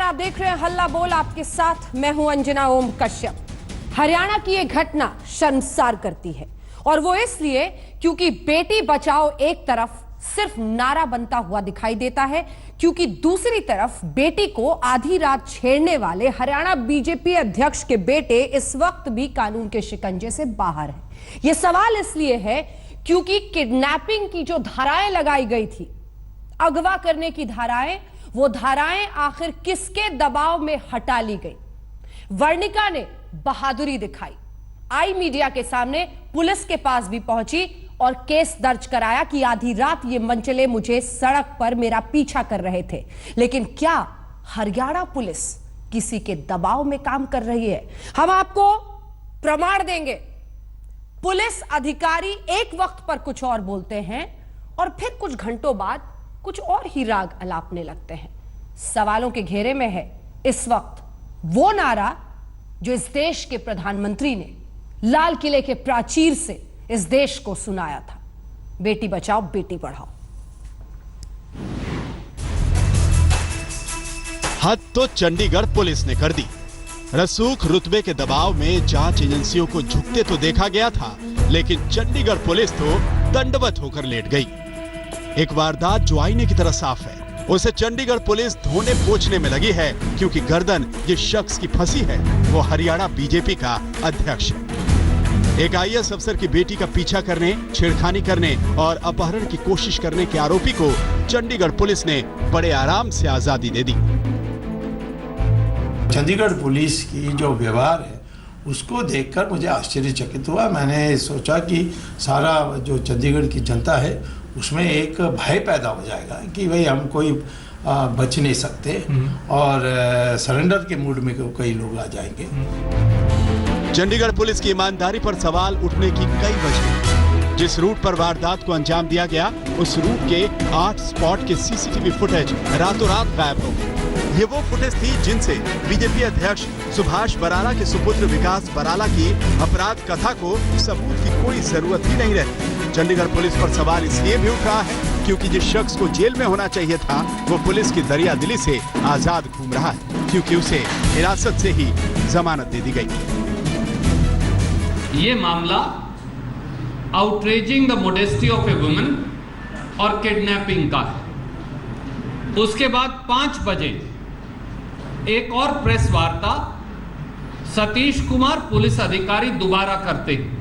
आप देख रहे हैं हल्ला बोल, आपके साथ मैं हूं अंजना ओम कश्यप। हरियाणा की यह घटना शर्मसार करती है और वो इसलिए क्योंकि बेटी बचाओ एक तरफ सिर्फ नारा बनता हुआ दिखाई देता है, क्योंकि दूसरी तरफ बेटी को आधी रात छेड़ने वाले हरियाणा बीजेपी अध्यक्ष के बेटे इस वक्त भी कानून के शिकंजे से बाहर है। यह सवाल इसलिए है क्योंकि किडनैपिंग की जो धाराएं लगाई गई थी, अगवा करने की धाराएं, वो धाराएं आखिर किसके दबाव में हटा ली गई। वर्णिका ने बहादुरी दिखाई, आई मीडिया के सामने, पुलिस के पास भी पहुंची और केस दर्ज कराया कि आधी रात ये मंचले मुझे सड़क पर मेरा पीछा कर रहे थे। लेकिन क्या हरियाणा पुलिस किसी के दबाव में काम कर रही है? हम आपको प्रमाण देंगे। पुलिस अधिकारी एक वक्त पर कुछ और बोलते हैं और फिर कुछ घंटों बाद कुछ और ही राग अलापने लगते हैं। सवालों के घेरे में है इस वक्त वो नारा जो इस देश के प्रधानमंत्री ने लाल किले के प्राचीर से इस देश को सुनाया था, बेटी बचाओ बेटी पढ़ाओ। हद तो चंडीगढ़ पुलिस ने कर दी। रसूख रुतबे के दबाव में जांच एजेंसियों को झुकते तो देखा गया था, लेकिन चंडीगढ़ पुलिस तो दंडवत होकर लेट गई। एक वारदात जो आईने की तरह साफ है, उसे चंडीगढ़ पुलिस धोने पोंछने में लगी है, क्योंकि गर्दन जिस शख्स की फंसी है वो हरियाणा बीजेपी का अध्यक्ष है। एक आईएएस अफसर की बेटी का पीछा करने, छेड़खानी करने और अपहरण की कोशिश करने के आरोपी को चंडीगढ़ पुलिस ने बड़े आराम से आजादी दे दी। चंडीगढ़ पुलिस की जो व्यवहार है उसको देखकर मुझे आश्चर्यचकित हुआ। मैंने सोचा कि सारा जो चंडीगढ़ की जनता है उसमें एक भय पैदा हो जाएगा कि भाई हम कोई बच नहीं सकते और सरेंडर के मूड में कई लोग आ जाएंगे। चंडीगढ़ पुलिस की ईमानदारी पर सवाल उठने की कई वजह। जिस रूट पर वारदात को अंजाम दिया गया, उस रूट के 8 स्पॉट के सीसीटीवी फुटेज रातों रात गायब हो गए। ये वो फुटेज थी जिनसे बीजेपी अध्यक्ष सुभाष बराला के सुपुत्र विकास बराला की अपराध कथा को सबूत की कोई जरूरत ही नहीं रहती। चंडीगढ़ पुलिस पर सवाल इसलिए भी उठ रहा है क्योंकि जिस शख्स को जेल में होना चाहिए था वो पुलिस की दरियादिली से आजाद घूम रहा है, क्योंकि उसे हिरासत से ही जमानत दे दी गई। ये मामला outraging the modesty of a woman और किडनैपिंग का है। उसके बाद 5 बजे एक और प्रेस वार्ता सतीश कुमार पुलिस अधिकारी दोबारा करते हैं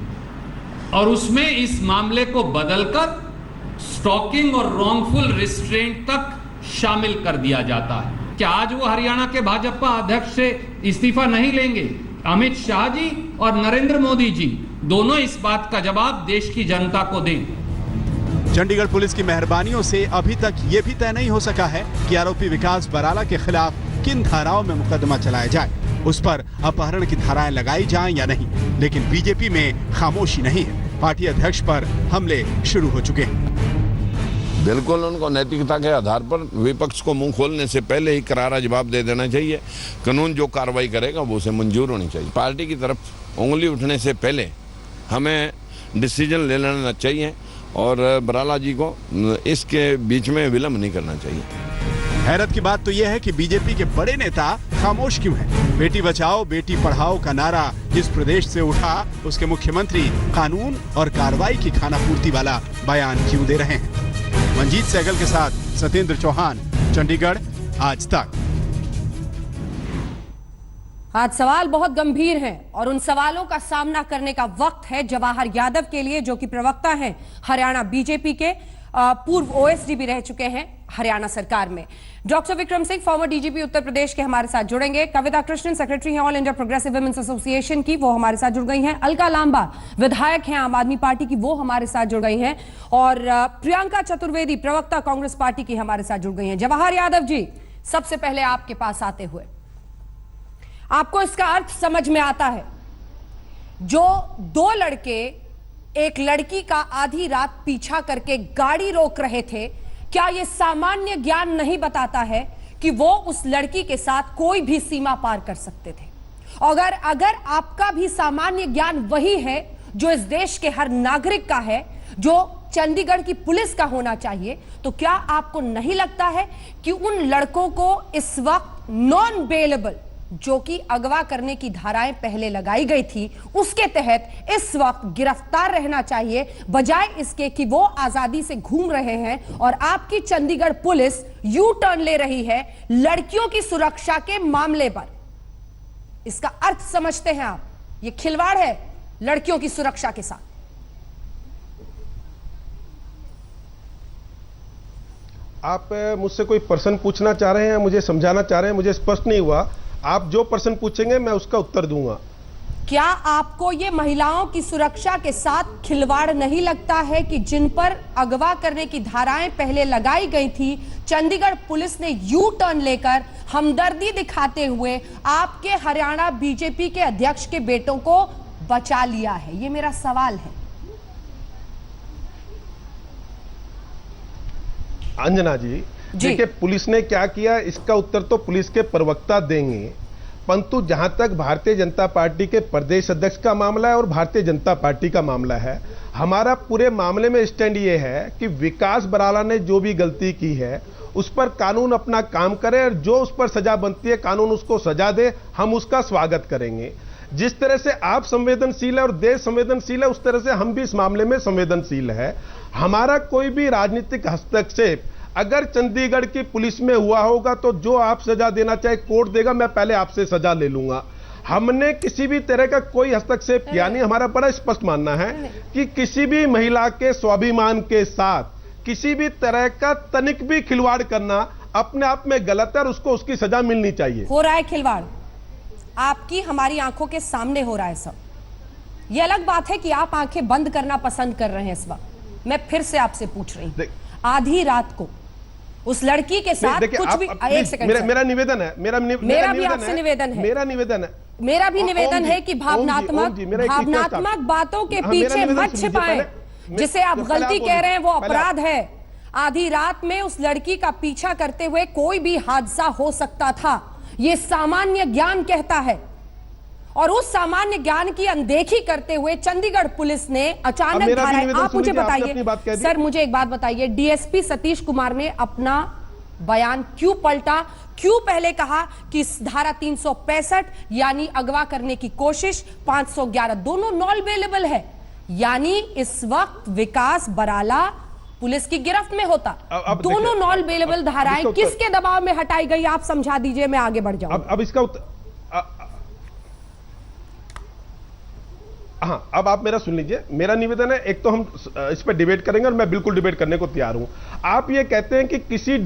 और उसमें इस मामले को बदलकर स्टॉकिंग और रॉन्गफुल रिस्ट्रेंट तक शामिल कर दिया जाता है। क्या आज वो हरियाणा के भाजपा अध्यक्ष से इस्तीफा नहीं लेंगे? अमित शाह जी और नरेंद्र मोदी जी दोनों इस बात का जवाब देश की जनता को दें। चंडीगढ़ पुलिस की मेहरबानियों से अभी तक ये भी तय नहीं हो सका है कि आरोपी विकास बराला के खिलाफ किन धाराओं में मुकदमा चलाया जाए, उस पर अपहरण की धाराएं लगाई जाएं या नहीं। लेकिन बीजेपी में खामोशी नहीं है, पार्टी अध्यक्ष पर हमले शुरू हो चुके हैं। बिल्कुल उनको नैतिकता के आधार पर विपक्ष को मुंह खोलने से पहले ही करारा जवाब दे देना चाहिए। कानून जो कार्रवाई करेगा वो उसे मंजूर होनी चाहिए। पार्टी की तरफ उंगली उठने से पहले हमें डिसीजन ले लेना चाहिए और बराला जी को इसके बीच में विलंब नहीं करना चाहिए। हैरत की बात तो यह है कि बीजेपी के बड़े नेता खामोश क्यों हैं? बेटी बचाओ बेटी पढ़ाओ का नारा जिस प्रदेश से उठा, उसके मुख्यमंत्री कानून और कार्रवाई की खानापूर्ति वाला बयान क्यों दे रहे हैं? मंजीत सहगल के साथ सत्येंद्र चौहान, चंडीगढ़, आज तक। आज सवाल बहुत गंभीर हैं और उन सवालों का सामना करने का वक्त है जवाहर यादव के लिए, जो कि प्रवक्ता हैं हरियाणा बीजेपी के, पूर्व ओएसडी भी रह चुके हैं हरियाणा सरकार में। Doctor Vikram Singh, former DGP Uttar Pradesh के, हमारे साथ जुड़ेंगे। कविता कृष्णन, सेक्रेटरी हैं all India progressive women's association की, वो हमारे साथ जुड़ गई हैं। अलका लांबा, विधायक हैं आम आदमी पार्टी की, वो हमारे साथ जुड़ गई हैं। और प्रियंका चतुर्वेदी, प्रवक्ता कांग्रेस पार्टी की, हमारे साथ जुड़ गई हैं। जवाहर यादव जी, सबसे पहले आपके पास आते हुए, आपको इसका अर्थ समझ में आता है? जो 2 लड़के एक लड़की का आधी रात पीछा करके गाड़ी रोक रहे थे, क्या यह सामान्य ज्ञान नहीं बताता है कि वो उस लड़की के साथ कोई भी सीमा पार कर सकते थे? अगर आपका भी सामान्य ज्ञान वही है जो इस देश के हर नागरिक का है, जो चंडीगढ़ की पुलिस का होना चाहिए, तो क्या आपको नहीं लगता है कि उन लड़कों को इस वक्त नॉन बेलेबल जो कि अगवा करने की धाराएं पहले लगाई गई थी, उसके तहत इस वक्त गिरफ्तार रहना चाहिए, बजाय इसके कि वो आजादी से घूम रहे हैं और आपकी चंडीगढ़ पुलिस यू टर्न ले रही है लड़कियों की सुरक्षा के मामले पर। इसका अर्थ समझते हैं आप? ये खिलवाड़ है लड़कियों की सुरक्षा के साथ। आप मुझसे कोई प्रश्न पूछना चाह रहे हैं, मुझे समझाना चाह रहे हैं, मुझे स्पष्ट नहीं हुआ। आप जो प्रश्न पूछेंगे मैं उसका उत्तर दूंगा। क्या आपको ये महिलाओं की सुरक्षा के साथ खिलवाड़ नहीं लगता है कि जिन पर अगवा करने की धाराएं पहले लगाई गई थी, चंडीगढ़ पुलिस ने यू टर्न लेकर हमदर्दी दिखाते हुए आपके हरियाणा बीजेपी के अध्यक्ष के बेटों को बचा लिया है? ये मेरा सवाल है। अंजना जी, देखिए पुलिस ने क्या किया इसका उत्तर तो पुलिस के प्रवक्ता देंगे, परंतु जहां तक भारतीय जनता पार्टी के प्रदेश अध्यक्ष का मामला है और भारतीय जनता पार्टी का मामला है, हमारा पूरे मामले में स्टैंड ये है कि विकास बराला ने जो भी गलती की है उस पर कानून अपना काम करे और जो उस पर सजा बनती है कानून उसको सजा दे, हम उसका स्वागत करेंगे। जिस तरह से आप संवेदनशील है और देश संवेदनशील है, उस तरह से हम भी इस मामले में संवेदनशील है। हमारा कोई भी राजनीतिक हस्तक्षेप अगर चंडीगढ़ की पुलिस में हुआ होगा तो जो आप सजा देना चाहे कोर्ट देगा, मैं पहले आपसे सजा ले लूंगा। हमने किसी भी तरह का कोई हस्तक्षेप किया नहीं। हमारा बड़ा स्पष्ट मानना है कि किसी भी महिला के स्वाभिमान के साथ किसी भी तरह का तनिक भी खिलवाड़ करना अपने आप में गलत है और उसको उसकी सजा मिलनी चाहिए। हो रहा है खिलवाड़, आपकी हमारी आंखों के सामने हो रहा है सब। ये अलग बात है कि आप आंखें बंद करना पसंद कर रहे हैं इस वक्त। मैं फिर से आपसे पूछ रही हूं, आधी रात को उस लड़की के साथ कुछ भी, एक सेकंड, मेरा निवेदन है, मेरा भी आपसे निवेदन है, मेरा निवेदन है, मेरा भी निवेदन है कि भावनात्मक बातों के पीछे मत छिपाएं। जिसे आप गलती कह रहे हैं वो अपराध है। आधी रात में उस लड़की का पीछा करते हुए कोई भी हादसा हो सकता था, ये सामान्य ज्ञान कहता है। और उस सामान्य ज्ञान की अनदेखी करते हुए चंडीगढ़ पुलिस ने अचानक धाराएं, आप मुझे बताइए सर, मुझे एक बात बताइए, डीएसपी सतीश कुमार ने अपना बयान क्यों पलटा? क्यों पहले कहा कि इस धारा 365 यानी अगवा करने की कोशिश, 511 दोनों नॉन बेलेबल है, यानी इस वक्त विकास बराला पुलिस की गिरफ्त में होता। दोनों नॉन बेलेबल धाराएं किसके दबाव में हटाई गई, आप समझा दीजिए, मैं आगे बढ़ जाऊं। अब इसका हाँ, अब आप मेरा सुन लीजिए। मेरा निवेदन है, एक तो हम इस पर डिबेट करेंगे और मैं बिल्कुल डिबेट करने को तैयार हूं। आप ये कहते हैं कि किसी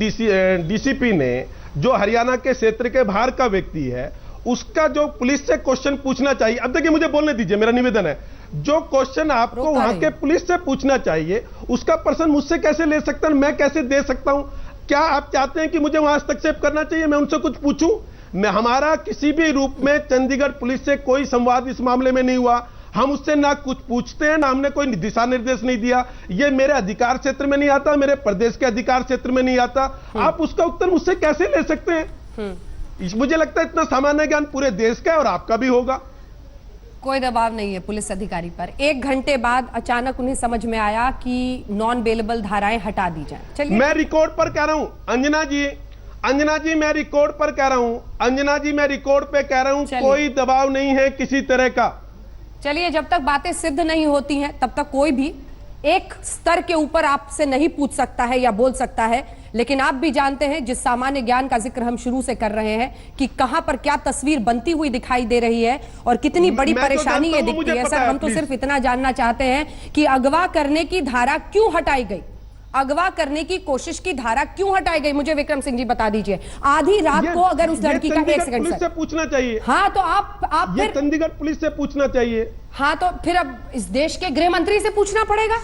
डीसीपी ने जो हरियाणा के क्षेत्र के बाहर का व्यक्ति है उसका जो पुलिस से क्वेश्चन पूछना चाहिए, अब देखिए मुझे बोलने दीजिए, मेरा निवेदन है, जो क्वेश्चन आपको वहां के पुलिस से पूछना चाहिए उसका पर्सन मुझसे कैसे ले सकता है, मैं कैसे दे सकता हूं? क्या आप चाहते हैं कि मुझे वहां हस्तक्षेप करना चाहिए, मैं उनसे कुछ पूछूं? मैं हमारा किसी भी रूप में चंडीगढ़ पुलिस से कोई संवाद इस मामले में नहीं हुआ। हम उससे ना कुछ पूछते हैं, ना हमने कोई दिशा निर्देश नहीं दिया। ये मेरे अधिकार क्षेत्र में नहीं आता, मेरे प्रदेश के अधिकार क्षेत्र में नहीं आता। आप उसका उत्तर मुझसे कैसे ले सकते हैं? मुझे लगता है इतना सामान्य ज्ञान पूरे देश का है और आपका भी होगा। कोई दबाव नहीं है पुलिस अधिकारी पर। 1 घंटे बाद अचानक उन्हें समझ में आया कि नॉन बेलेबल धाराएं हटा दी जाए। चलिए, मैं रिकॉर्ड पर कह रहा हूं, अंजना जी मैं रिकॉर्ड पर कह रहा हूं, अंजना जी मैं रिकॉर्ड पे कह रहा हूं, कोई दबाव नहीं है किसी तरह का। चलिए, जब तक बातें सिद्ध नहीं होती हैं तब तक कोई भी एक स्तर के ऊपर आपसे नहीं पूछ सकता है या बोल सकता है। लेकिन आप भी जानते हैं, जिस सामान्य ज्ञान का जिक्र हम शुरू से कर रहे हैं, कि कहां पर क्या तस्वीर बनती हुई दिखाई दे रही है और कितनी बड़ी परेशानी ये दिखती है। सर, हम तो सिर्फ इतना जानना चाहते हैं कि अगवा करने की धारा क्यों हटाई गई, अगवा करने की कोशिश की धारा क्यों हटाई गई, मुझे विक्रम सिंह जी बता दीजिए। आधी रात को अगर उस लड़की का, एक सेकंड पुलिस से पूछना चाहिए। हाँ, तो आप फिर चंडीगढ़ पुलिस से पूछना चाहिए। हाँ, तो फिर अब इस देश के गृह मंत्री से पूछना पड़ेगा,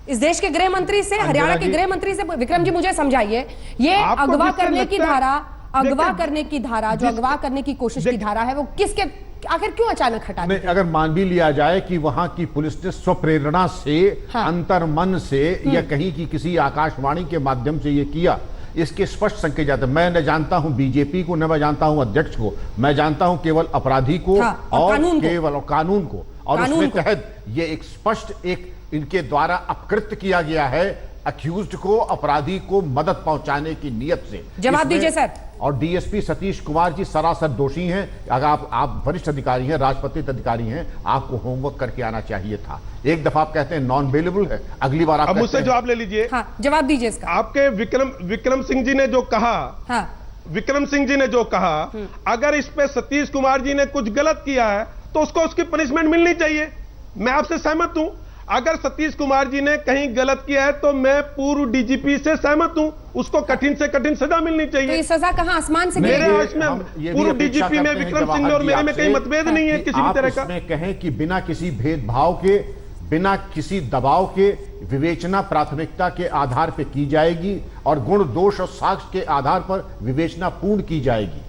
इस देश के गृह मंत्री से, हरियाणा के गृह मंत्री से। विक्रम जी मुझे समझाइए, ये अगवा करने की धारा, अगवा करने की धारा, जो अगवा करने की कोशिश की धारा है, वो किसके, आखिर क्यों अचानक हटा दी? अगर मान भी लिया जाए कि वहां की पुलिस ने स्वप्रेरणा से, अंतर्मन से, या कहीं की किसी आकाशवाणी के माध्यम से ये किया, इसके स्पष्ट संकेत जाते हैं। मैं न जानता हूं बीजेपी को, न मैं जानता हूं अध्यक्ष को, मैं जानता हूं केवल अपराधी को और केवल कानून को। और उसमें तहत ये एक स्पष्ट, एक इनके द्वारा अपकृत्य किया गया है अक्यूज्ड को, अपराधी को मदद पहुंचाने की नीयत से। जवाब इसमें- दीजिए सर। और डीएसपी सतीश कुमार जी सरासर दोषी हैं। अगर आप वरिष्ठ अधिकारी हैं, राजपत्रित अधिकारी हैं, आपको होमवर्क करके आना चाहिए था। एक दफा आप कहते हैं नॉन बेलेबल है, अगली बार आप अब मुझसे कहते हैं- जवाब ले लीजिए। हाँ, जवाब दीजिए इसका। आपके विक्रम सिंह जी ने जो कहा, हाँ, विक्रम सिंह जी ने जो कहा, अगर इस पे सतीश कुमार जी ने कुछ गलत किया है तो उसको उसकी पनिशमेंट मिलनी चाहिए। मैं आपसे सहमत हूं। अगर सतीश कुमार जी ने कहीं गलत किया है तो मैं पूर्व डीजीपी से सहमत हूं, उसको कठिन से कठिन सजा मिलनी तो चाहिए। ये सजा कहां आसमान से मेरे मिलेगी? हाथ में हम ये भी पूर्व अपेक्षा डीजीपी में करते हैं विक्रम सिंह जवाहर और जी मेरे में आपसे कहीं मतभेद नहीं है किसी भी आप तरह का। उसमें कहें कि बिना किसी भेदभाव के, बिना किसी दबाव के विवेचना प्राथमिकता के आधार पर की जाएगी और गुण, दोष और साक्ष्य के आधार पर विवेचना पूर्ण की जाएगी।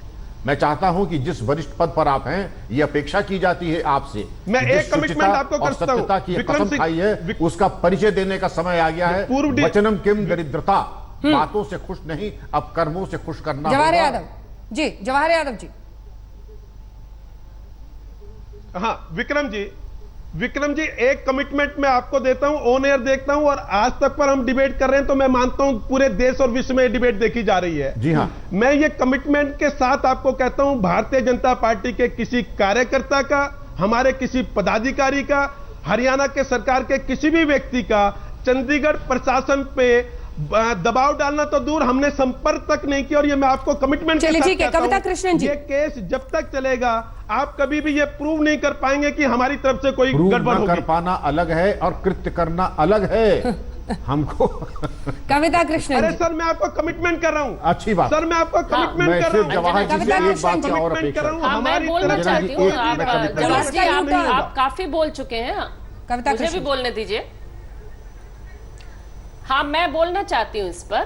मैं चाहता हूं कि जिस वरिष्ठ पद पर आप हैं, यह अपेक्षा की जाती है आपसे। मैं कि जिस एक कमिटमेंट शुचिता आपको और करता हूं। सत्यता की विक्रम कसम सिंह- खाई है, उसका परिचय देने का समय आ गया है। पूर्व वचनम किम दरिद्रता, बातों से खुश नहीं, अब कर्मों से खुश करना जवाहर होगा। यादव जी, जवाहर यादव जी। हाँ, विक्रम जी एक कमिटमेंट मैं आपको देता हूं, ऑन एयर देखता हूं, और आज तक पर हम डिबेट कर रहे हैं तो मैं मानता हूं पूरे देश और विश्व में डिबेट देखी जा रही है। जी हाँ। मैं ये कमिटमेंट के साथ आपको कहता हूं, भारतीय जनता पार्टी के किसी कार्यकर्ता का, हमारे किसी पदाधिकारी का, हरियाणा के सरकार के किसी भी व्यक्ति का चंडीगढ़ प्रशासन पे दबाव डालना तो दूर, हमने संपर्क तक नहीं किया। और ये मैं आपको कमिटमेंट चलिए ठीक है, कविता कृष्णन जी। ये केस जब तक चलेगा आप कभी भी ये प्रूव नहीं कर पाएंगे कि हमारी तरफ से कोई प्रूव गड़बड़ न कर होगी। पाना अलग है और कृत्य करना अलग है। हमको कविता कृष्णन अरे जी। सर मैं आपको कमिटमेंट कर रहा हूं। अच्छी बात। सर मैं आपको कमिटमेंट मैं कर सिर्फ रहा जवाहर हूं। जी से कविता एक बात की और कमिटमेंट कर रहा हूं। अपेक्षा। हाँ, मैं हमारी बोलना तरफ चाहती हूँ। एक आप मैं कविता जवाहर जी जी, आप नहीं होगा। आप काफी बोल चुके हैं। कविता मुझे भी कृष्णन। बोलने दीजिए। हाँ, मैं बोलना चाहती हूँ इस पर।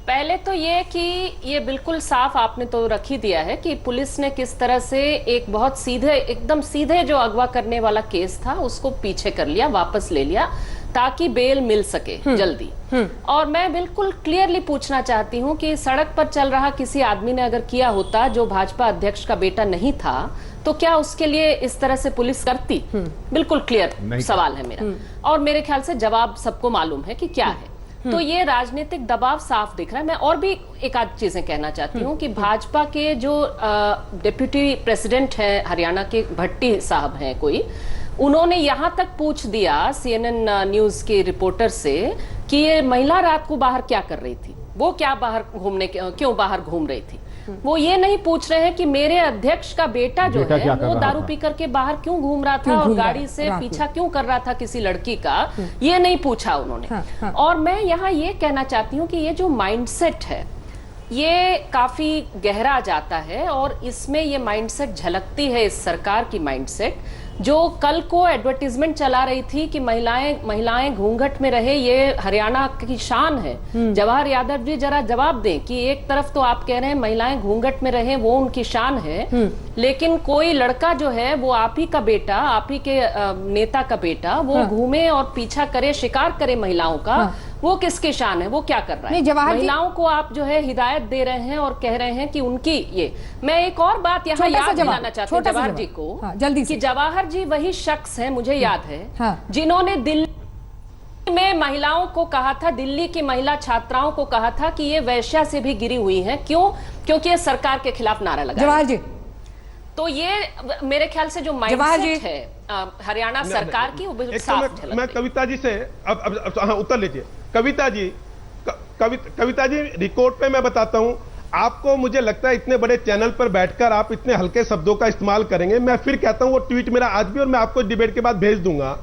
पहले तो ये कि ये बिल्कुल साफ आपने तो रख ही दिया है कि पुलिस ने किस तरह से एक बहुत सीधे, एकदम सीधे जो अगवा करने वाला केस था उसको पीछे कर लिया, वापस ले लिया ताकि बेल मिल सके जल्दी। और मैं बिल्कुल क्लियरली पूछना चाहती हूँ कि सड़क पर चल रहा किसी आदमी ने अगर किया होता जो भाजपा अध्यक्ष का बेटा नहीं था तो क्या उसके लिए इस तरह से पुलिस करती? बिल्कुल क्लियर सवाल है मेरा। और मेरे ख्याल से जवाब सबको मालूम है कि क्या है। तो ये राजनीतिक दबाव साफ दिख रहा है। मैं और भी एक आध चीजें कहना चाहती हूँ कि भाजपा के जो डिप्यूटी प्रेसिडेंट हैं हरियाणा के, भट्टी साहब हैं कोई, उन्होंने यहां तक पूछ दिया सीएनएन न्यूज के रिपोर्टर से कि ये महिला रात को बाहर क्या कर रही थी, वो क्या बाहर घूमने, क्यों बाहर घूम रही थी। वो ये नहीं पूछ रहे हैं कि मेरे अध्यक्ष का बेटा जो बेटा है क्या कर वो रहा दारू था? पी करके बाहर क्यों घूम रहा क्यों था और घूम रहा गाड़ी है से रात में? पीछा क्यों कर रहा था किसी लड़की का, ये नहीं पूछा उन्होंने। हाँ। और मैं यहाँ ये कहना चाहती हूँ कि ये जो माइंडसेट है ये काफी गहरा जाता है और इसमें ये माइंडसेट झलकती है इस सरकार की माइंडसेट, जो कल को एडवर्टीजमेंट चला रही थी कि महिलाएं घूंघट में रहे, ये हरियाणा की शान है। जवाहर यादव जी जरा जवाब दें कि एक तरफ तो आप कह रहे हैं महिलाएं घूंघट में रहे, वो उनकी शान है, लेकिन कोई लड़का जो है वो आप ही का बेटा, आप ही के नेता का बेटा, वो घूमे और पीछा करे, शिकार करे महिलाओं का, वो किसकी शान है? वो क्या कर रहा नहीं, है? जवाहर जी- महिलाओं को आप जो है हिदायत दे रहे हैं और कह रहे हैं कि उनकी ये। मैं एक और बात यहाँ छोटा सा याद जवाब, दिलाना चाहती हूँ छोटा सा जवाहर जवाब। जी को, हाँ, जल्दी से। कि जवाहर जी वही शख्स है, मुझे याद है, हाँ। जिन्होंने दिल्ली में महिलाओं को कहा था, दिल्ली की महिला छात्राओं को कहा था कि ये वैश्या से भी गिरी हुई हैं। क्यों? क्योंकि ये सरकार के खिलाफ नारा लगा। जवाहर जी, तो ये मेरे ख्याल से जो जवाहर माइंडसेट जी। है हरियाणा सरकार की, वो बिल्कुल एक तो साफ मैं झलकती है। कविता जी से अब हाँ उत्तर लीजिए। कविता जी, कविता जी रिकॉर्ड पे मैं बताता हूं आपको। मुझे लगता है इतने बड़े चैनल पर बैठकर आप इतने हल्के शब्दों का इस्तेमाल करेंगे। मैं फिर कहता हूं वो ट्वीट मेरा आज भी, और मैं आपको डिबेट के बाद भेज दूंगा।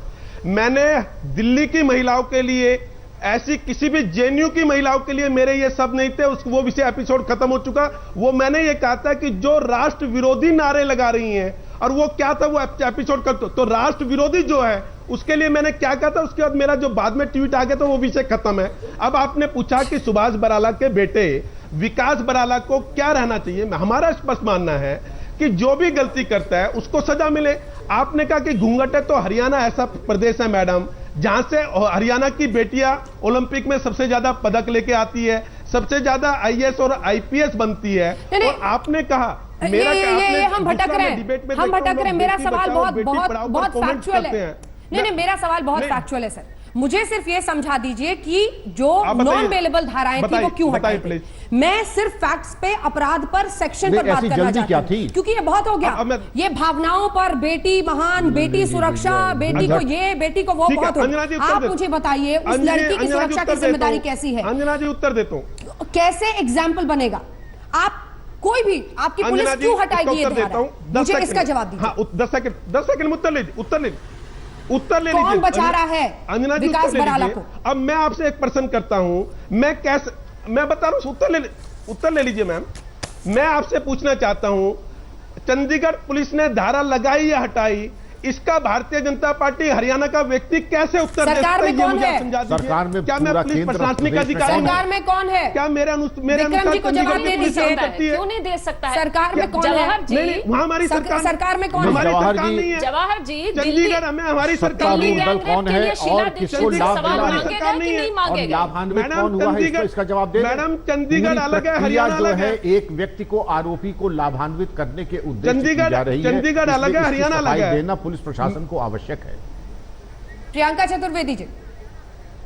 मैंने दिल्ली की महिलाओं के लिए, ऐसी किसी भी जेएनयू की महिलाओं के लिए मेरे ये शब्द नहीं थे, वो विषय एपिसोड खत्म हो चुका। वो मैंने ये कहा था कि जो राष्ट्र विरोधी नारे लगा रही हैं, और वो क्या था वो एपिसोड कर, तो राष्ट्र विरोधी जो है उसके लिए मैंने क्या कहा था। उसके बाद मेरा जो बाद में ट्वीट आ गया तो वो विषय खत्म है। अब आपने पूछा कि सुभाष बराला के बेटे विकास बराला को क्या रहना चाहिए। हमारा स्पष्ट मानना है कि जो भी गलती करता है उसको सजा मिले। आपने कहा कि घूंघट है, तो हरियाणा ऐसा प्रदेश है मैडम जहां से हरियाणा की बेटियां ओलंपिक में सबसे ज्यादा पदक लेके आती है, सबसे ज्यादा आईएएस और आईपीएस बनती है। और आपने कहा मेरा ये हम भटक रहे हैं, मेरा सवाल बहुत फैक्चुअल है। नहीं, मेरा सवाल बहुत फैक्चुअल है सर। मुझे सिर्फ ये समझा दीजिए कि जो आप बताइए। नॉन बेलेबल धाराएं थी वो क्यों हटाई बताइए, गई? मैं सिर्फ फैक्ट्स पे, अपराध पर, सेक्शन पर नहीं, बात ऐसी करना जल्दी चाहती क्या हूं, थी? क्योंकि ये बहुत हो गया। अब मैं- ये भावनाओं पर, बेटी महान, बेटी सुरक्षा, बेटी को ये, बेटी को वो, ठीक है, बहुत हो अंजना जी गया। उत्तर आप दे- मुझे बताइए उस अंजना- लड़की की अंजना जी सुरक्षा उत्तर की देता जिम्मेदारी हूं। कैसी है? अंजना जी उत्तर देता हूं। कैसे एग्जाम्पल बनेगा? आप कोई भी, आपकी पुलिस अंजना जी, क्यों हटाएगी ये इसका उत्तर देता धारा? हूं। 10 मुझे सेकंड। इसका जवाब दीजिए। हाँ, 10 सेकंड में उत्तर ले लीजिए, उत्तर ले लीजिए। कौन बचा रहा है अंजना जी विकास उत्तर ले बराला लीजिए। को? अब मैं आपसे एक प्रश्न करता हूं, मैं बता रहा हूं, उत्तर ले लीजिए मैम। मैं आपसे पूछना चाहता हूं, चंडीगढ़ पुलिस ने धारा लगाई या हटाई, इसका भारतीय जनता पार्टी हरियाणा का व्यक्ति कैसे उत्तर दे सरकार सकता में है? ये कौन मुझे है? समझा दीजिए। सरकार में क्या मैं पूरा पुलिस केंद्र प्रशासनिक प्रदेश में अधिकारी हूं? सरकार में कौन है? क्या मेरे विक्रम अनुसार जी को जवाब चंडीगढ़ दे की पुलिस दीजिए। काम करती है? क्यों नहीं दे सकता है? सरकार में कौन है? जवाहर जी, नहीं, वहाँ हमारी सरकार में कौन है? हमारी जवाहर सरकार जी- नहीं है। जवाहर जी, चंडीगढ़ हमें हमारी सरकार नहीं है। सत्तारूढ़ दल कौन है और किसको लाभ सवाल मिला है? मांगेगा सरकार कि नहीं है। नहीं और मांगेगा? लाभान्वित मैडम, कौन हुआ है, चंडीगढ़- इसका जवाब दे दें। मैडम, चंडीगढ़ पूरी अलग है, प्रक्रिया हरियाणा जो अलग है है। एक व्यक्ति को, आरोपी को लाभान्वित करने के उद्देश्य से चंडीगढ़- की जा रही है। चंडीगढ़ अलग इसलिए है, इसकी हरियाणा अलग सफाई है। देना पुलिस प्रशासन को आवश्यक है। प्रियंका चतुर्वेदी जी,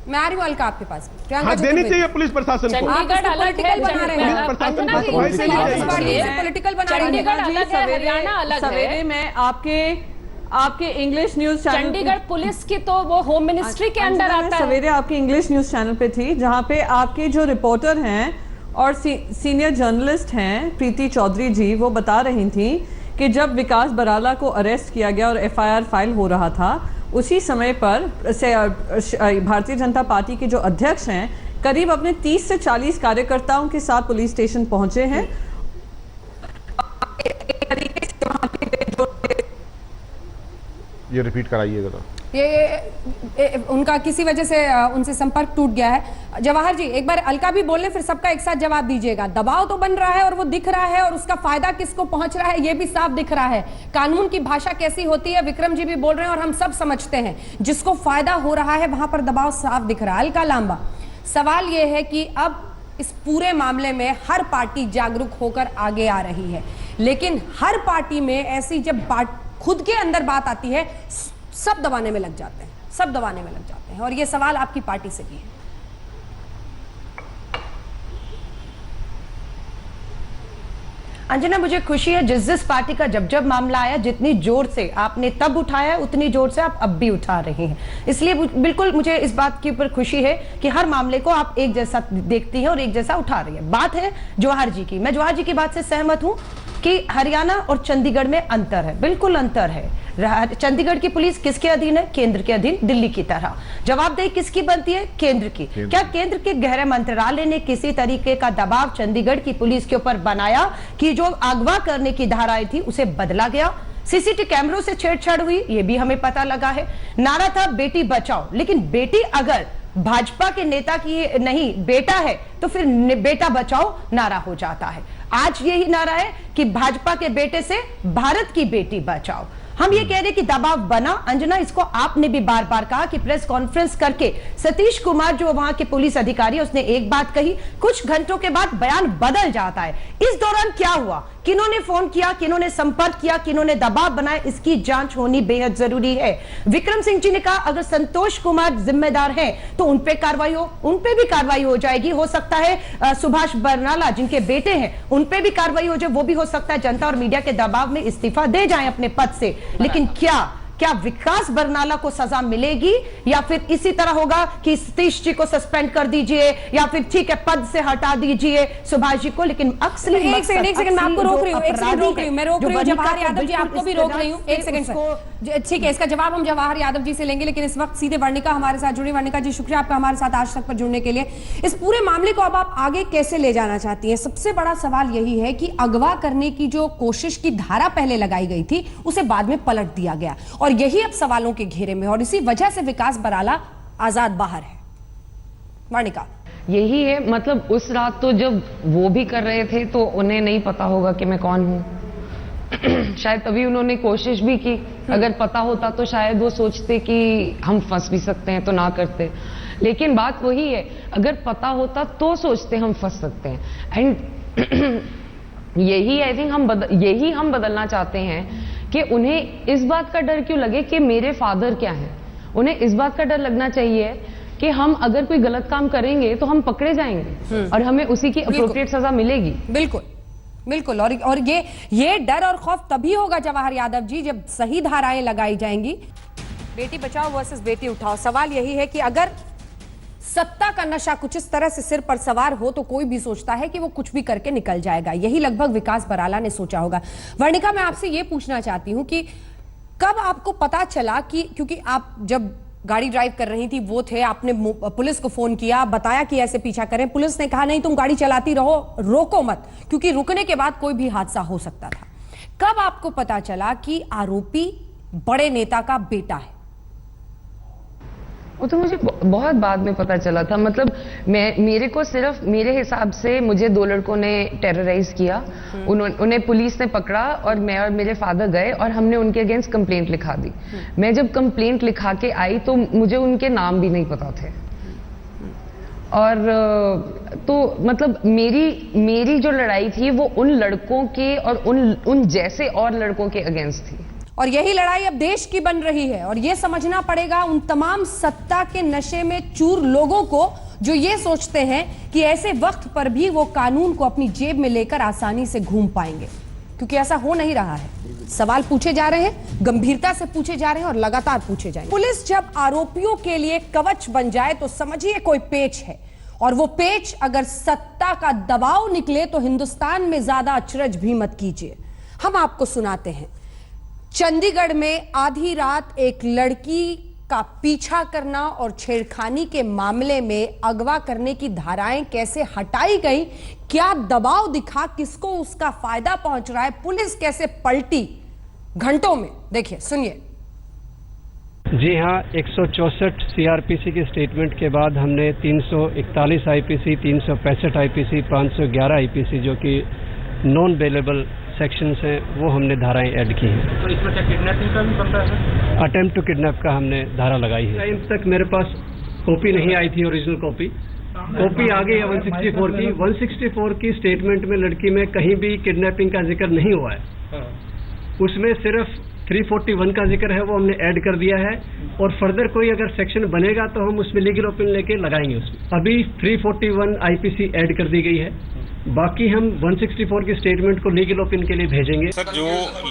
मैं आ रही हूं अलका आपके पास। प्रियंका हाँ, देनी चतुर्वेदी, चाहिए पुलिस प्रशासन को। आप चंडीगढ़ इसको अलग है, political बना रहे हैं। पुलिस प्रशासन अंजना को जी, सफाई देनी आप इस चाहिए। बार ये पॉलिटिकल बना रहे हैं। चंडीगढ़ अलग है, सवेरे- हरियाणा अलग है। सवेरे में आपके English news channel Chandigarh police की तो वो होम मिनिस्ट्री के अंडर आता है। सवेरे आपके इंग्लिश न्यूज चैनल पे थी, जहां पे आपके जो रिपोर्टर हैं और सीनियर जर्नलिस्ट हैं प्रीति चौधरी जी, वो बता रही थी कि जब विकास बराला को अरेस्ट किया गया और एफआईआर फाइल हो रहा था, उसी समय पर भारतीय जनता पार्टी के जो अध्यक्ष हैं करीब अपने 30 से 40 कार्यकर्ताओं के साथ पुलिस स्टेशन पहुंचे हैं। ये रिपीट कराइएगा तो। ये उनका किसी वजह से उनसे संपर्क टूट गया है। जवाहर जी, एक बार अलका भी बोल लें, फिर सबका एक साथ जवाब दीजिएगा। दबाव तो बन रहा है और वो दिख रहा है, और उसका फायदा किसको पहुंच रहा है ये भी साफ दिख रहा है। कानून की भाषा कैसी होती है, विक्रम जी भी बोल रहे हैं और हम सब समझते हैं। जिसको फायदा हो रहा है वहां पर दबाव साफ दिख रहा है। अलका लांबा, सवाल ये है कि अब इस पूरे मामले में हर पार्टी जागरूक होकर आगे आ रही है, लेकिन हर पार्टी में ऐसी जब खुद के अंदर बात आती है, सब दबाने में लग जाते हैं, सब दबाने में लग जाते हैं। और ये सवाल आपकी पार्टी से भी है। अंजना, मुझे खुशी है जिस पार्टी का जब मामला आया, जितनी जोर से आपने तब उठाया उतनी जोर से आप अब भी उठा रहे हैं। इसलिए बिल्कुल मुझे इस बात के ऊपर खुशी है कि हर मामले को आप एक जैसा देखती हैं और एक जैसा उठा रही है। बात है जवाहर जी की, मैं जवाहर जी की बात से सहमत हूं कि हरियाणा और चंडीगढ़ में अंतर है, बिल्कुल अंतर है। चंडीगढ़ की पुलिस किसके अधीन है? केंद्र के अधीन, दिल्ली की तरह। जवाबदेही किसकी बनती है? केंद्र की। क्या केंद्र के गृह मंत्रालय ने किसी तरीके का दबाव चंडीगढ़ की पुलिस के ऊपर बनाया कि जो अगवा करने की धाराएं थी उसे बदला गया? सीसीटीवी कैमरों से छेड़छाड़ हुई, यह भी हमें पता लगा है। नारा था बेटी बचाओ, लेकिन बेटी अगर भाजपा के नेता की नहीं, बेटा है, तो फिर बेटा बचाओ नारा हो जाता है। आज यही नारा है कि भाजपा के बेटे से भारत की बेटी बचाओ। हम ये कह रहे कि दबाव बना। अंजना, इसको आपने भी बार बार कहा कि प्रेस कॉन्फ्रेंस करके सतीश कुमार जो वहां के पुलिस अधिकारी है, उसने एक बात कही, कुछ घंटों के बाद बयान बदल जाता है। इस दौरान क्या हुआ, किन्होंने फोन किया, किन्होंने संपर्क किया, किन्होंने दबाव बनाया, इसकी जांच होनी बेहद जरूरी है। विक्रम सिंह जी ने कहा अगर संतोष कुमार जिम्मेदार हैं तो उन पे कार्रवाई हो, उन पे भी कार्रवाई हो जाएगी। हो सकता है सुभाष बरनाला जिनके बेटे हैं उन पे भी कार्रवाई हो जाए, वो भी हो सकता है जनता और मीडिया के दबाव में इस्तीफा दे जाएं अपने पद से। लेकिन क्या विकास बरनाला को सजा मिलेगी, या फिर इसी तरह होगा कि सतीश जी को सस्पेंड कर दीजिए, या फिर ठीक है पद से हटा दीजिए सुभाष जी को? लेकिन अक्सर एक सेकंड मैं आपको रोक रही हूँ, मैं रोक रही हूँ जवाहर यादव जी, आपको भी रोक रही हूँ। एक सेकंड, ठीक है, इसका जवाब हम जवाहर यादव जी से लेंगे, लेकिन इस वक्त सीधे वर्णिका हमारे साथ जुड़ी। वर्णिका जी, शुक्रिया आपका हमारे साथ आज तक पर जुड़ने के लिए। इस पूरे मामले को अब आप आगे कैसे ले जाना चाहती हैं? सबसे बड़ा सवाल यही है कि अगवा करने की जो कोशिश की धारा पहले लगाई गई थी उसे बाद में पलट दिया गया, और यही अब सवालों के घेरे में, और इसी वजह से विकास बराला आजाद बाहर है। वर्णिका, यही है, मतलब उस रात तो जब वो भी कर रहे थे तो उन्हें नहीं पता होगा कि मैं कौन हूं। शायद तभी उन्होंने कोशिश भी की। अगर पता होता तो शायद वो सोचते कि हम फंस भी सकते हैं तो ना करते। लेकिन बात वही है, अगर पता होता तो सोचते हम फंस सकते हैं। एंड यही आई थिंक हम बदलना चाहते हैं कि उन्हें इस बात का डर क्यों लगे कि मेरे फादर क्या है। उन्हें इस बात का डर लगना चाहिए कि हम अगर कोई गलत काम करेंगे तो हम पकड़े जाएंगे और हमें उसी की अप्रोप्रिएट सजा मिलेगी। बिल्कुल बिल्कुल। और ये डर और खौफ तभी होगा जवाहर यादव जी जब सही धाराएं लगाई जाएंगी। बेटी बचाओ वर्सेस बेटी उठाओ, सवाल यही है कि अगर सत्ता का नशा कुछ इस तरह से सिर पर सवार हो तो कोई भी सोचता है कि वो कुछ भी करके निकल जाएगा। यही लगभग विकास बराला ने सोचा होगा। वर्णिका, मैं आपसे ये पूछना चाहती हूं कि कब आपको पता चला कि, क्योंकि आप जब गाड़ी ड्राइव कर रही थी वो थे, आपने पुलिस को फोन किया, बताया कि ऐसे पीछा करें, पुलिस ने कहा नहीं तुम गाड़ी चलाती रहो, रोको मत, क्योंकि रुकने के बाद कोई भी हादसा हो सकता था। कब आपको पता चला कि आरोपी बड़े नेता का बेटा है? वो तो मुझे बहुत बाद में पता चला था। मतलब मेरे को सिर्फ मेरे हिसाब से मुझे 2 लड़कों ने टेरराइज किया, उन्हें पुलिस ने पकड़ा और मैं और मेरे फादर गए और हमने उनके अगेंस्ट कंप्लेंट लिखा दी। मैं जब कंप्लेंट लिखा के आई तो मुझे उनके नाम भी नहीं पता थे। और तो मतलब मेरी जो लड़ाई थी वो उन लड़कों के और उन जैसे और लड़कों के अगेंस्ट थी। और यही लड़ाई अब देश की बन रही है और यह समझना पड़ेगा उन तमाम सत्ता के नशे में चूर लोगों को जो ये सोचते हैं कि ऐसे वक्त पर भी वो कानून को अपनी जेब में लेकर आसानी से घूम पाएंगे, क्योंकि ऐसा हो नहीं रहा है। सवाल पूछे जा रहे हैं, गंभीरता से पूछे जा रहे हैं और लगातार पूछे जाएंगे। पुलिस जब आरोपियों के लिए कवच बन जाए तो समझिए कोई पेच है, और वो पेच अगर सत्ता का दबाव निकले तो हिंदुस्तान में ज्यादा अचरज भी मत कीजिए। हम आपको सुनाते हैं, चंडीगढ़ में आधी रात एक लड़की का पीछा करना और छेड़खानी के मामले में अगवा करने की धाराएं कैसे हटाई गई, क्या दबाव दिखा, किसको उसका फायदा पहुंच रहा है, पुलिस कैसे पलटी घंटों में, देखिए सुनिए। जी हाँ, 164 सीआरपीसी की स्टेटमेंट के बाद हमने 341 आईपीसी, 365 आईपीसी, 511 आईपीसी जो कि नॉन बेलेबल सेक्शंस हैं वो हमने धाराएं ऐड की हैं। तो इसमें क्या किडनैपिंग का भी बनता है? अटेम्प्ट टू किडनैप का हमने धारा लगाई है। टाइम तक मेरे पास कॉपी नहीं आई थी, ओरिजिनल कॉपी आ गई है 164 की। 164 की स्टेटमेंट में लड़की में कहीं भी किडनैपिंग का जिक्र नहीं हुआ है, उसमें सिर्फ 341 का जिक्र है, वो हमने ऐड कर दिया है। और फर्दर कोई अगर सेक्शन बनेगा तो हम उसमें लीगल ओपिनियन लेके लगाएंगे। उसमें अभी 341 आईपीसी ऐड कर दी गई है, बाकी हम 164 की स्टेटमेंट को लीगल ओपिनियन के लिए भेजेंगे। सर, जो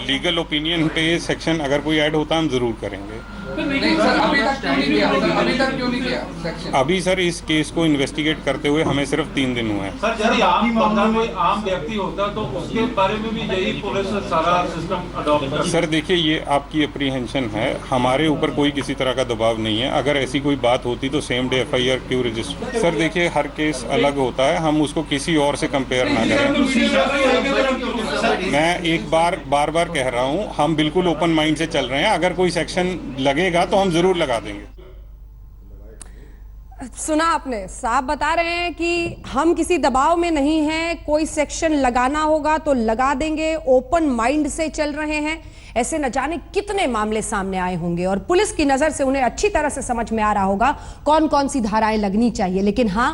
लीगल ओपिनियन पे सेक्शन अगर कोई ऐड होता हम जरूर करेंगे। नहीं सर, अभी तक क्यों नहीं किया सेक्शन? अभी सर इस केस को इन्वेस्टिगेट करते हुए हमें सिर्फ 3 दिन हुए हैं। सर, यदि कोई आम व्यक्ति होता तो उसके बारे में भी यही पुलिस सारा सिस्टम अडॉप्ट करती? सर देखिए, ये आपकी अप्रीहेंशन है, हमारे ऊपर कोई किसी तरह का दबाव नहीं है। अगर ऐसी कोई बात होती तो सेम डे FIR क्यों रजिस्टर? सर देखिए, हर केस अलग होता है, हम उसको किसी और से कंपेयर ना करें। मैं एक बार बार कह रहा हूँ, हम बिल्कुल ओपन माइंड से चल रहे हैं। अगर कोई सेक्शन लगेगा तो हम जरूर लगा देंगे। सुना आपने, साहब बता रहे हैं कि हम किसी दबाव में नहीं हैं, कोई सेक्शन लगाना होगा तो लगा देंगे, ओपन माइंड से चल रहे हैं। ऐसे न जाने कितने मामले सामने आए होंगे और पुलिस की नजर से उन्हें अच्छी तरह से समझ में आ रहा होगा कौन कौन सी धाराएं लगनी चाहिए। लेकिन हां,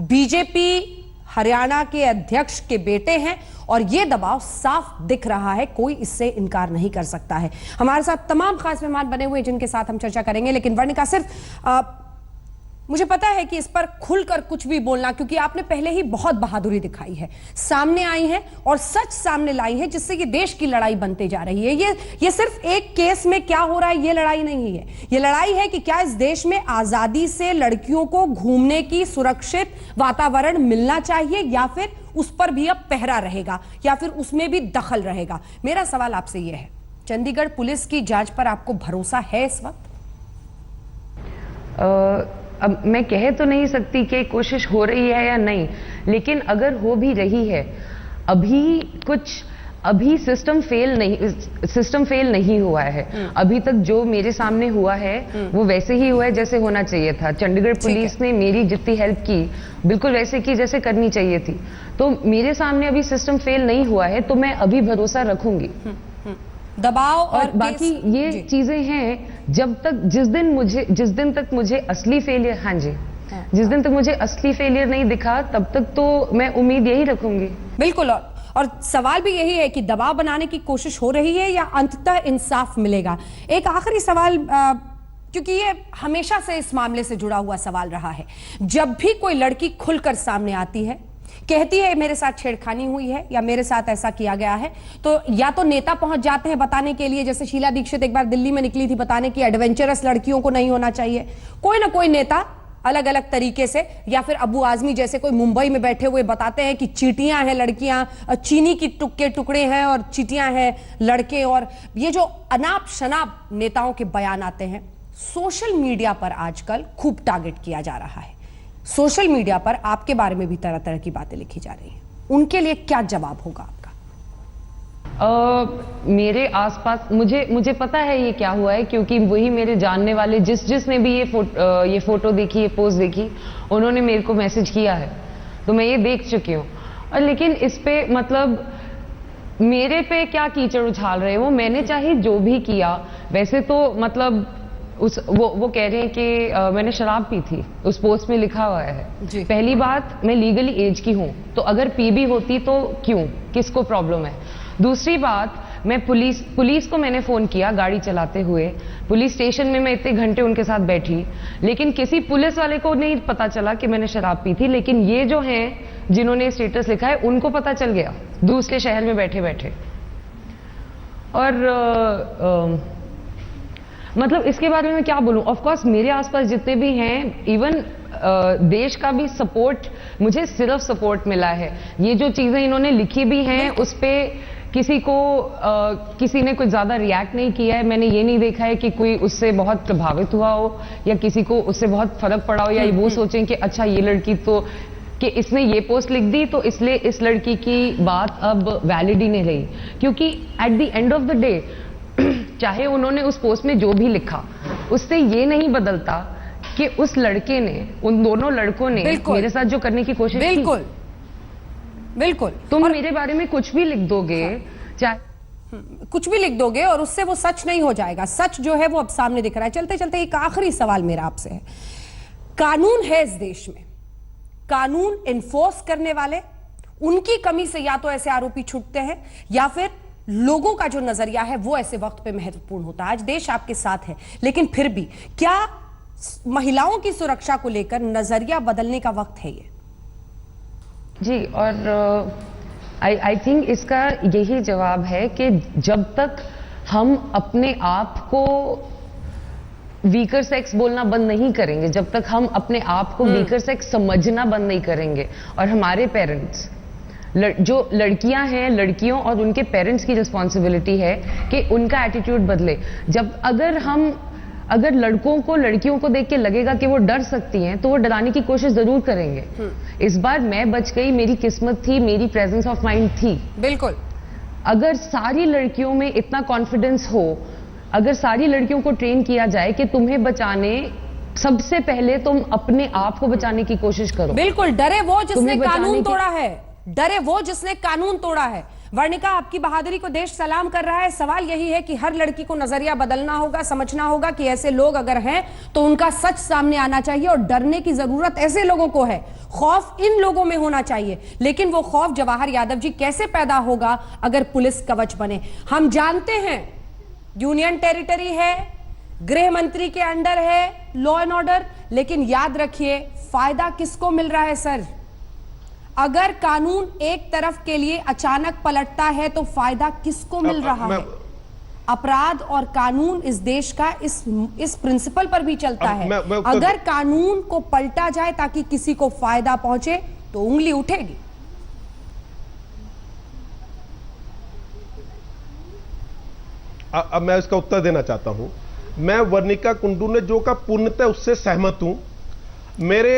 बीजेपी हरियाणा के अध्यक्ष के बेटे हैं और यह दबाव साफ दिख रहा है, कोई इससे इनकार नहीं कर सकता है। हमारे साथ तमाम खास मेहमान बने हुए जिनके साथ हम चर्चा करेंगे, लेकिन वर्णिका, सिर्फ मुझे पता है कि इस पर खुलकर कुछ भी बोलना, क्योंकि आपने पहले ही बहुत बहादुरी दिखाई है, सामने आई है और सच सामने लाई है, जिससे कि देश की लड़ाई बनते जा रही है। ये सिर्फ एक केस में क्या हो रहा है ये लड़ाई नहीं है, ये लड़ाई है कि क्या इस देश में आजादी से लड़कियों को घूमने की सुरक्षित वातावरण मिलना चाहिए या फिर उस पर भी अब पहरा रहेगा या फिर उसमें भी दखल रहेगा। मेरा सवाल आपसे यह है, चंडीगढ़ पुलिस की जांच पर आपको भरोसा है इस वक्त? अब मैं कह तो नहीं सकती कि कोशिश हो रही है या नहीं, लेकिन अगर हो भी रही है, अभी सिस्टम फेल नहीं हुआ है। अभी तक जो मेरे सामने हुआ है वो वैसे ही हुआ है जैसे होना चाहिए था। चंडीगढ़ पुलिस ने मेरी जितनी हेल्प की बिल्कुल वैसे की जैसे करनी चाहिए थी। तो मेरे सामने अभी सिस्टम फेल नहीं हुआ है, तो मैं अभी भरोसा रखूंगी। दबाव और बाकी ये चीजें हैं, जिस दिन तक मुझे असली फेलियर, हाँ जी, जिस दिन तक मुझे असली फेलियर नहीं दिखा तब तक तो मैं उम्मीद यही रखूंगी। बिल्कुल, और सवाल भी यही है कि दबाव बनाने की कोशिश हो रही है या अंततः इंसाफ मिलेगा। एक आखिरी सवाल क्योंकि ये हमेशा से इस मामले से जुड़ा हुआ सवाल रहा है। जब भी कोई लड़की खुलकर सामने आती है, कहती है मेरे साथ छेड़खानी हुई है या मेरे साथ ऐसा किया गया है, तो या तो नेता पहुंच जाते हैं बताने के लिए, जैसे शीला दीक्षित एक बार दिल्ली में निकली थी बताने की एडवेंचरस लड़कियों को नहीं होना चाहिए। कोई ना कोई नेता अलग अलग तरीके से, या फिर अबू आजमी जैसे कोई मुंबई में बैठे हुए बताते हैं कि चींटियां हैं लड़कियां, चीनी की टुकड़े हैं और चींटियां हैं लड़के। और ये जो अनाप शनाप नेताओं के बयान आते हैं, सोशल मीडिया पर आजकल खूब टारगेट किया जा रहा है। सोशल मीडिया पर आपके बारे में भी तरह तरह की बातें लिखी जा रही हैं, उनके लिए क्या जवाब होगा आपका? मेरे आसपास मुझे पता है ये क्या हुआ है, क्योंकि वही मेरे जानने वाले जिसने भी ये फोटो देखी, ये पोस्ट देखी, उन्होंने मेरे को मैसेज किया है, तो मैं ये देख चुकी हूँ। और लेकिन इस पे मतलब मेरे पे क्या कीचड़ उछाल रहे हो, मैंने चाहे जो भी किया, वैसे तो मतलब वो कह रहे हैं कि मैंने शराब पी थी, उस पोस्ट में लिखा हुआ है। पहली बात, मैं लीगली एज की हूं, तो अगर पी भी होती तो क्यों, किसको प्रॉब्लम है? दूसरी बात, मैं पुलिस को मैंने फोन किया गाड़ी चलाते हुए, पुलिस स्टेशन में मैं इतने घंटे उनके साथ बैठी, लेकिन किसी पुलिस वाले को नहीं पता चला कि मैंने शराब पी थी। लेकिन ये जो हैं जिन्होंने स्टेटस लिखा है, उनको पता चल गया दूसरे शहर में बैठे बैठे। और मतलब इसके बारे में क्या बोलूं? ऑफ कोर्स मेरे आसपास जितने भी हैं, इवन देश का भी सपोर्ट, मुझे सिर्फ सपोर्ट मिला है। ये जो चीजें इन्होंने लिखी भी हैं, उस पे किसी ने कुछ ज्यादा रिएक्ट नहीं किया है। मैंने ये नहीं देखा है कि कोई उससे बहुत प्रभावित हुआ हो या किसी को उससे बहुत फर्क पड़ा हो, या वो सोचें कि अच्छा ये लड़की तो कि इसने ये पोस्ट लिख दी तो इसलिए इस लड़की की बात अब वैलिड ही नहीं रही। क्योंकि at the end of the day, चाहे उन्होंने उस पोस्ट में जो भी लिखा, उससे ये नहीं बदलता कि उस लड़के ने, उन दोनों लड़कों ने मेरे साथ जो करने की कोशिश की। बिल्कुल तुम मेरे बारे में कुछ भी लिख दोगे, चाहे कुछ भी लिख दोगे, और उससे वो सच नहीं हो जाएगा। सच जो है वो अब सामने दिख रहा है। चलते चलते एक आखिरी सवाल मेरा आपसे है, कानून है इस देश में, कानून इन्फोर्स करने वाले, उनकी कमी से या तो ऐसे आरोपी छूटते हैं, या फिर लोगों का जो नजरिया है वो ऐसे वक्त पे महत्वपूर्ण होता है। आज देश आपके साथ है, लेकिन फिर भी क्या महिलाओं की सुरक्षा को लेकर नजरिया बदलने का वक्त है ये? जी, और आई थिंक इसका यही जवाब है कि जब तक हम अपने आप को वीकर सेक्स बोलना बंद नहीं करेंगे, जब तक हम अपने आप को वीकर सेक्स समझना बंद नहीं करेंगे, और हमारे पेरेंट्स, जो लड़कियां हैं, लड़कियों और उनके पेरेंट्स की रिस्पॉन्सिबिलिटी है कि उनका एटीट्यूड बदले। अगर लड़कों को लड़कियों को देख के लगेगा कि वो डर सकती हैं, तो वो डराने की कोशिश जरूर करेंगे। इस बार मैं बच गई, मेरी किस्मत थी, मेरी प्रेजेंस ऑफ माइंड थी। बिल्कुल। अगर सारी लड़कियों में इतना कॉन्फिडेंस हो, अगर सारी लड़कियों को ट्रेन किया जाए कि तुम्हें बचाने, सबसे पहले तुम अपने आप को बचाने की कोशिश करो। बिल्कुल, डरे वो जिसने कानून तोड़ा है, डरे वो जिसने कानून तोड़ा है। वर्णिका, आपकी बहादुरी को देश सलाम कर रहा है। सवाल यही है कि हर लड़की को नजरिया बदलना होगा, समझना होगा कि ऐसे लोग अगर हैं तो उनका सच सामने आना चाहिए, और डरने की जरूरत ऐसे लोगों को है, खौफ इन लोगों में होना चाहिए। लेकिन वो खौफ, जवाहर यादव जी, कैसे पैदा होगा अगर पुलिस कवच बने? हम जानते हैं यूनियन टेरिटरी है, गृह मंत्री के अंडर है लॉ एंड ऑर्डर, लेकिन याद रखिए फायदा किसको मिल रहा है सर? अगर कानून एक तरफ के लिए अचानक पलटता है तो फायदा किसको मिल रहा है? अपराध और कानून इस देश का इस प्रिंसिपल पर भी चलता है। अगर कानून को पलटा जाए ताकि किसी को फायदा पहुंचे तो उंगली उठेगी। अब मैं इसका उत्तर देना चाहता हूं। मैं वर्णिका कुंडू ने जो कहा पूर्णतः उससे सहमत हूं। मेरे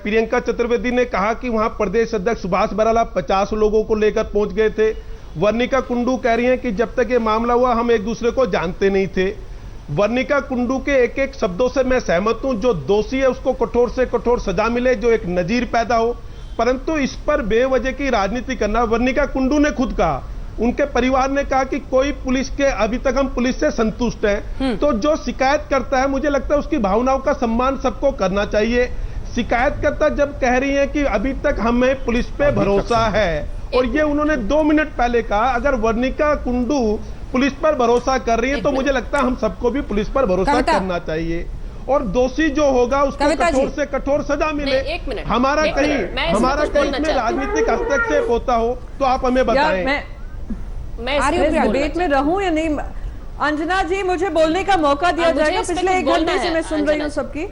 प्रियंका चतुर्वेदी ने कहा कि वहां प्रदेश अध्यक्ष सुभाष बराला 50 लोगों को लेकर पहुंच गए थे। वर्णिका कुंडू कह रही हैं कि जब तक ये मामला हुआ हम एक दूसरे को जानते नहीं थे। वर्णिका कुंडू के एक एक शब्दों से मैं सहमत हूं। जो दोषी है उसको कठोर से कठोर सजा मिले, जो एक नजीर पैदा हो, परंतु इस पर बेवजह की राजनीति करना, वर्णिका कुंडू ने खुद कहा, उनके परिवार ने कहा कि कोई पुलिस के, अभी तक हम पुलिस से संतुष्ट हैं। तो जो शिकायत करता है, मुझे लगता है उसकी भावनाओं का सम्मान सबको करना चाहिए। शिकायतकर्ता जब कह रही है कि अभी तक हमें पुलिस पे भरोसा है, और ये उन्होंने 2 मिनट पहले कहा, अगर वर्णिका कुंडू पुलिस पर भरोसा कर रही है, तो मुझे लगता है हम सबको भी पुलिस पर भरोसा करना चाहिए और दोषी जो होगा उसको कठोर से कठोर सजा मिले। हमारा कहीं इसमें राजनीतिक हस्तक्षेप होता हो तो आप हमें बताएं। मैं इस डिबेट में रहूं या नहीं? अंजना जी, मुझे बोलने का मौका दिया जाएगा। पिछले 1 घंटे से मैं सुन रही हूँ सबकी।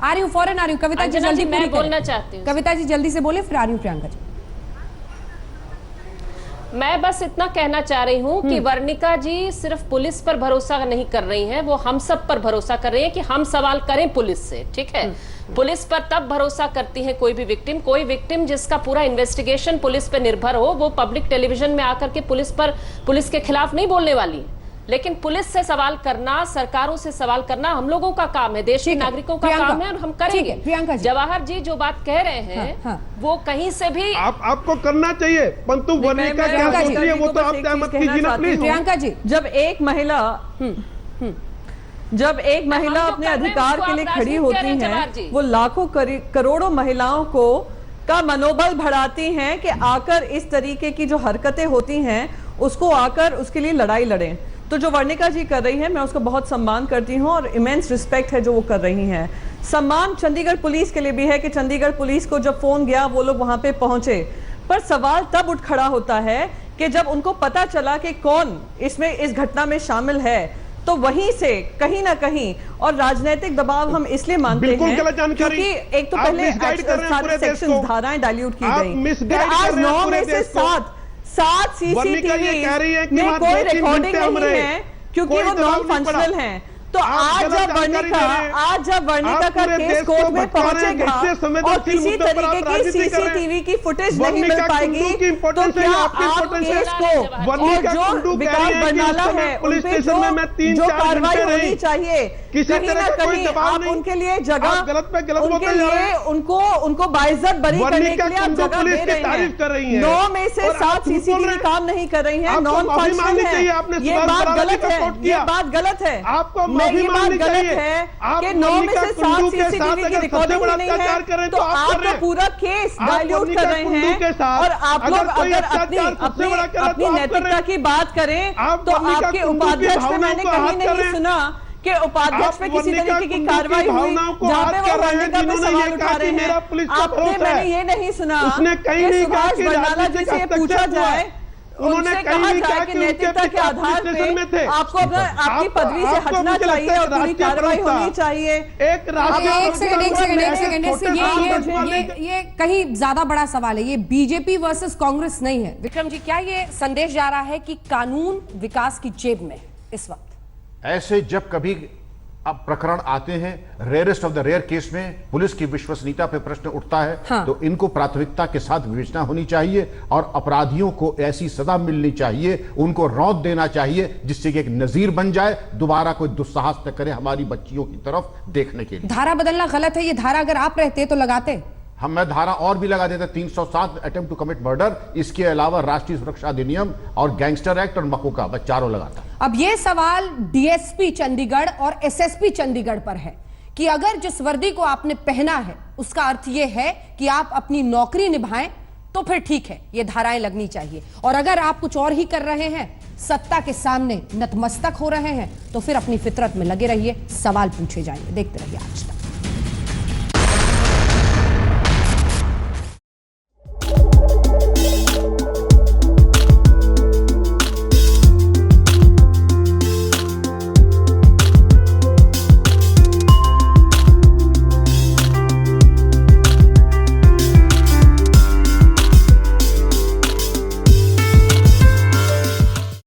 आ रही हूँ, फौरन आ रही हूँ। कविता जी जल्दी मैं बोलना चाहती हूँ। कविता जी जल्दी से बोले, फिर आ रही हूँ प्रियंका जी। मैं बस इतना कहना चाह रही हूँ कि वर्णिका जी सिर्फ पुलिस पर भरोसा नहीं कर रही हैं, वो हम सब पर भरोसा कर रही हैं कि हम सवाल करें पुलिस से। ठीक है, पुलिस पर तब भरोसा करती है कोई विक्टिम जिसका पूरा इन्वेस्टिगेशन पुलिस पर निर्भर हो, वो पब्लिक टेलीविजन में आकर के पुलिस के खिलाफ नहीं बोलने वाली है। लेकिन पुलिस से सवाल करना, सरकारों से सवाल करना हम लोगों का काम है, देश के नागरिकों का काम है और हम करेंगे। प्रियंका जी, जवाहर जी जो बात कह रहे हैं वो कहीं से भी आपको करना चाहिए, परंतु वर्णिका क्या सोच रही है वो तो आप सहमत कीजिए ना प्लीज। प्रियंका जी, जब एक महिला अपने अधिकार के लिए खड़ी होती है, वो लाखों करोड़ों महिलाओं का मनोबल बढ़ाती हैं कि आकर इस तरीके की जो हरकतें होती हैं उसको आकर उसके लिए लड़ाई लड़ें। तो जो वर्णिका जी कर रही है, मैं उसको बहुत सम्मान करती हूँ और इमेंस रिस्पेक्ट है जो वो कर रही हैं। सम्मान चंडीगढ़ पुलिस के लिए भी है कि चंडीगढ़ पुलिस को जब फोन गया वो लोग वहां पे पहुंचे, पर सवाल तब उठ खड़ा होता है कि जब उनको पता चला कि कौन इसमें इस घटना में शामिल है, तो वहीं से कहीं ना कहीं, और राजनीतिक दबाव हम इसलिए मानते हैं क्योंकि एक तो पहले सारे सेक्शन धाराएं डाइल्यूट की गई, आज 9 में से 7 सीसीटीवी में कोई रिकॉर्डिंग नहीं है क्योंकि वो नॉन फंक्शनल हैं। तो आज जब वर्णिका का केस कोर्ट में पहुंचेगा और किसी तरीके की सीसीटीवी की फुटेज नहीं मिल पाएगी, तो क्या आप केस को, और जो विकास बरनाला है उन पे जो कार्रवाई होनी चाहिए, कहीं ना कहीं आप उनके लिए जगह, उनके लिए उनको बाइज्जत बरी करने के लिए आप जगह दे रहे हैं। 9 में से 7 सीसीटीवी काम नहीं कर रही हैं, नॉन फंक्शनल है। ये बात गलत है, ये बात गलत है। ये बात गलत है कि 9 में से 7 सीसीटीवी की रिकॉर्डिंग नहीं है, तो आप तो पूरा केस डाइल्यूट कर रहे हैं। और आप लोग अगर अपनी नैतिकता की बात करें तो आपके उपाध्यक्ष पे मैंने कहीं नहीं सुना कि उपाध्यक्ष पे किसी तरीके की कार्रवाई हुई जहां पे वो वर्णिका पे सवाल उठा रहे हैं। आपने, मैंने ये नहीं सुना कि सुभाष बरनाला जी से पूछा जाए, उन्होंने कहा जाए कि नैतिकता के आधार पे आपको आपकी पदवी से हटना चाहिए और पूरी कार्रवाई होनी चाहिए। एक सेकंड, ये कहीं ज्यादा बड़ा सवाल है। ये बीजेपी वर्सेस कांग्रेस नहीं है। विक्रम जी, क्या ये संदेश जा रहा है कि कानून विकास की जेब में इस वक्त? ऐसे जब कभी अब प्रकरण आते हैं, rarest of the rare case में पुलिस की विश्वसनीयता पे प्रश्न उठता है, तो इनको प्राथमिकता के साथ विवेचना होनी चाहिए और अपराधियों को ऐसी सजा मिलनी चाहिए, उनको रौंद देना चाहिए जिससे कि एक नजीर बन जाए, दोबारा कोई दुस्साहस न करे हमारी बच्चियों की तरफ देखने के लिए। धारा बदलना गलत है, ये धारा अगर आप रहते तो लगाते। मैं धारा और भी लगा देता, 307 अटेम्प्ट टू कमिट मर्डर, इसके अलावा राष्ट्रीय सुरक्षा अधिनियम और गैंगस्टर एक्ट और मकोका, मैं चारों लगाता। अब ये सवाल डीएसपी चंडीगढ़ और एसएसपी चंडीगढ़ पर है कि अगर जिस वर्दी को आपने पहना है उसका अर्थ ये है कि आप अपनी नौकरी निभाएं, तो फिर ठीक है, ये धाराएं लगनी चाहिए। और अगर आप कुछ और ही कर रहे हैं, सत्ता के सामने नतमस्तक हो रहे हैं, तो फिर अपनी फितरत में लगे रहिए, सवाल पूछे जाएंगे। देखते रहिए आज तक।